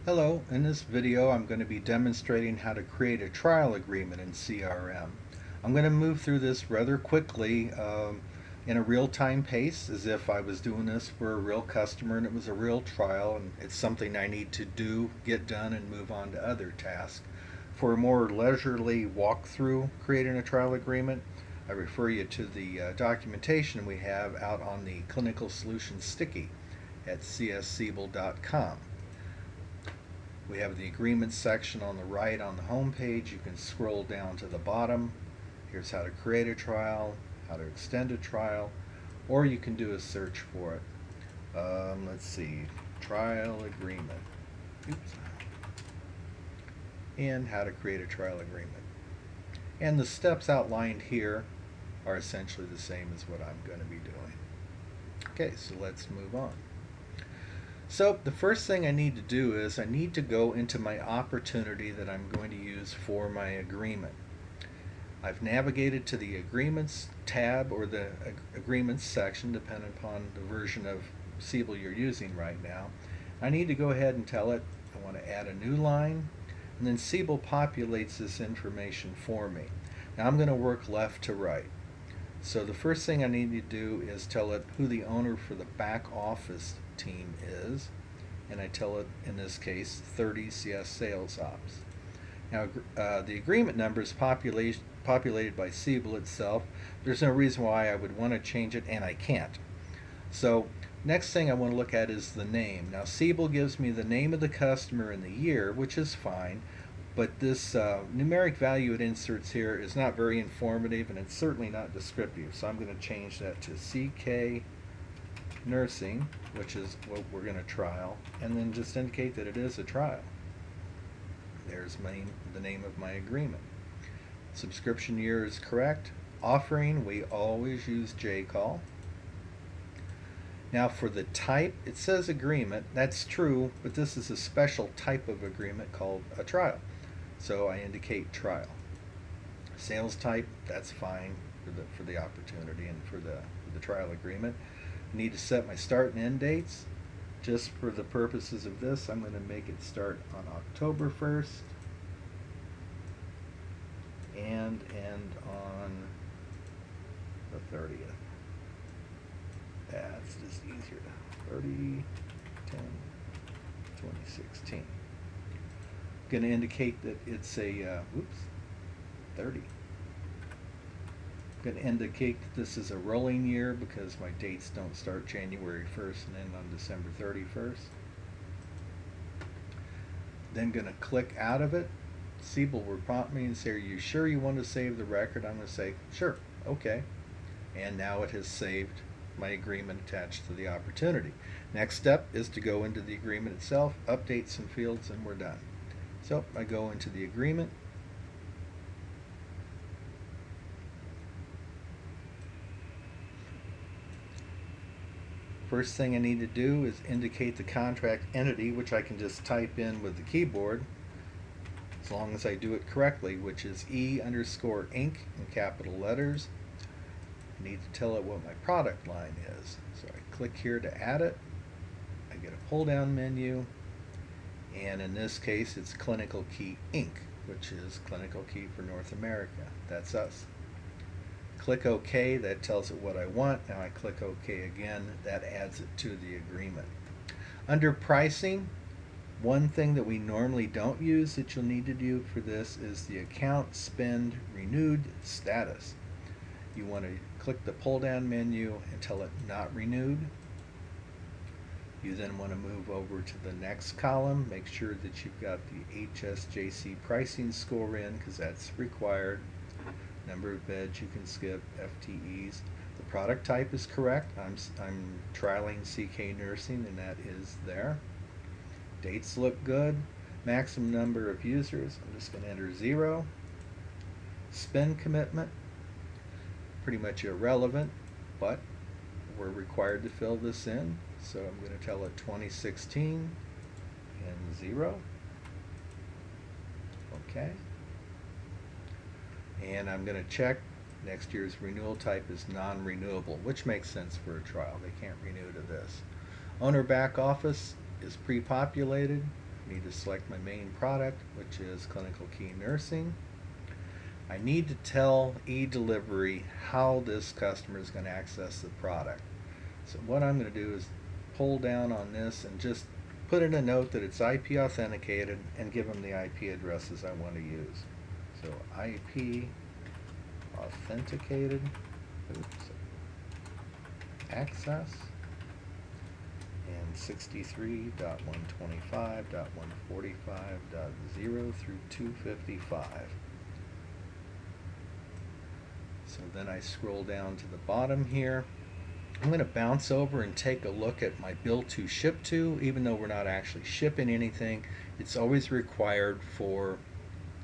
Hello, in this video I'm going to be demonstrating how to create a trial agreement in CRM. I'm going to move through this rather quickly in a real-time pace as if I was doing this for a real customer and it was a real trial and it's something I need to do, get done, and move on to other tasks. For a more leisurely walkthrough creating a trial agreement, I refer you to the documentation we have out on the Clinical Solutions Sticky at cssiebel.com. We have the agreements section on the right on the home page. You can scroll down to the bottom. Here's how to create a trial, how to extend a trial, or you can do a search for it. Let's see, trial agreement. Oops. And how to create a trial agreement. And the steps outlined here are essentially the same as what I'm going to be doing. Okay, so let's move on. So the first thing I need to do is I need to go into my opportunity that I'm going to use for my agreement. I've navigated to the Agreements tab or the Agreements section, depending upon the version of Siebel you're using right now. I need to go ahead and tell it I want to add a new line, and then Siebel populates this information for me. Now I'm going to work left to right. So the first thing I need to do is tell it who the owner for the back office team is, and I tell it in this case 30 CS Sales Ops. Now the agreement number is populated by Siebel itself. There's no reason why I would want to change it, and I can't. So next thing I want to look at is the name. Now Siebel gives me the name of the customer and the year, which is fine, but this numeric value it inserts here is not very informative, and it's certainly not descriptive. So I'm going to change that to CK Nursing, which is what we're going to trial, and then just indicate that it is a trial. There's the name of my agreement. Subscription year is correct. Offering, we always use JCall. Now for the type, it says agreement. That's true, but this is a special type of agreement called a trial. So I indicate trial. Sales type, that's fine for the opportunity and for the trial agreement. I need to set my start and end dates. Just for the purposes of this, I'm going to make it start on October 1st and end on the 30th. That's just easier. 30, 10, 2016. Going to indicate that it's a 30. Going to indicate that this is a rolling year because my dates don't start January 1st and end on December 31st. Then going to click out of it. Siebel will prompt me and say, are you sure you want to save the record? I'm going to say, sure, okay. And now it has saved my agreement attached to the opportunity. Next step is to go into the agreement itself, update some fields, and we're done. So I go into the agreement. First thing I need to do is indicate the contract entity, which I can just type in with the keyboard as long as I do it correctly, which is E_Inc. in capital letters. I need to tell it what my product line is. So I click here to add it. I get a pull down menu, and in this case it's Clinical Key Inc., which is Clinical Key for North America. That's us. Click OK, that tells it what I want. Now I click OK again, that adds it to the agreement. Under pricing, one thing that we normally don't use that you'll need to do for this is the account spend renewed status. You want to click the pull down menu and tell it not renewed. You then want to move over to the next column, make sure that you've got the HSJC pricing score in because that's required. Number of beds you can skip, FTEs. The product type is correct. I'm trialing CK Nursing and that is there. Dates look good. Maximum number of users, I'm just going to enter 0. Spend commitment, pretty much irrelevant, but we're required to fill this in. So I'm going to tell it 2016 and 0. Okay. And I'm going to check next year's renewal type is non-renewable, which makes sense for a trial. They can't renew to this. Owner back office is pre-populated. need to select my main product, which is Clinical Key Nursing. I need to tell eDelivery how this customer is going to access the product. So what I'm going to do is pull down on this and just put in a note that it's IP authenticated and give them the IP addresses I want to use. So IP authenticated, access, and 63.125.145.0 through 255. So then I scroll down to the bottom here. I'm going to bounce over and take a look at my bill to ship to. Even though we're not actually shipping anything, it's always required for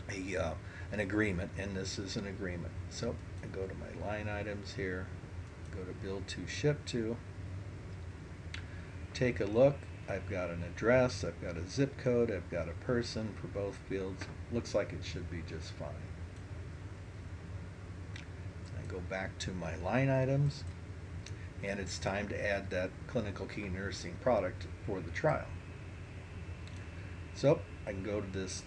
an agreement, and this is an agreement. So I go to my line items here, go to bill to ship to, take a look. I've got an address, I've got a zip code, I've got a person for both fields. Looks like it should be just fine. I go back to my line items, and it's time to add that Clinical Key Nursing product for the trial. So I can go to this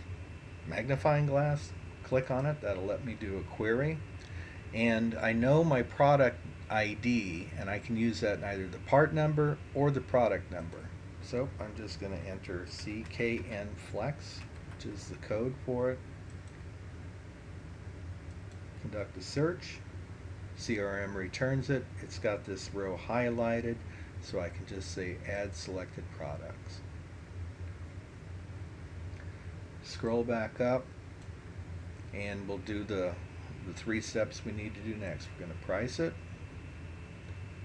magnifying glass, click on it, that'll let me do a query, and I know my product ID, and I can use that in either the part number or the product number. So I'm just going to enter CKN Flex, which is the code for it, conduct a search. CRM returns it. It's got this row highlighted, so I can just say add selected products. Scroll back up, and we'll do the 3 steps we need to do next. We're going to price it.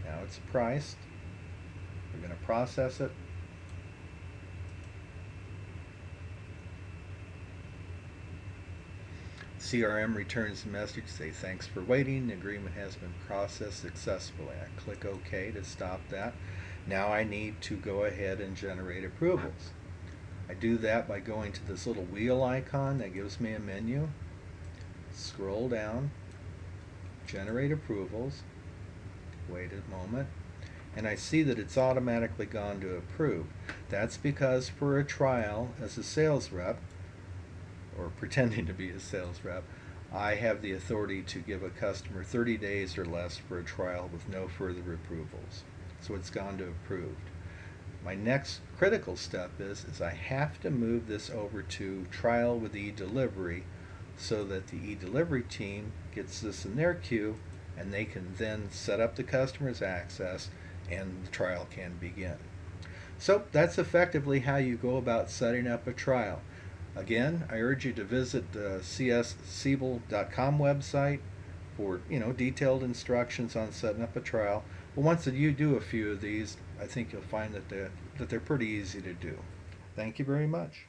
Now it's priced. We're going to process it. CRM returns the message, say thanks for waiting, the agreement has been processed successfully. I click OK to stop that. Now I need to go ahead and generate approvals. I do that by going to this little wheel icon that gives me a menu. Scroll down, generate approvals, wait a moment, and I see that it's automatically gone to approve. That's because for a trial as a sales rep, or pretending to be a sales rep, I have the authority to give a customer 30 days or less for a trial with no further approvals. So it's gone to approved. My next critical step is I have to move this over to trial with eDelivery so that the eDelivery team gets this in their queue, and they can then set up the customer's access and the trial can begin. So that's effectively how you go about setting up a trial. Again, I urge you to visit the cssiebel.com website for detailed instructions on setting up a trial. But once you do a few of these, I think you'll find that they're pretty easy to do. Thank you very much.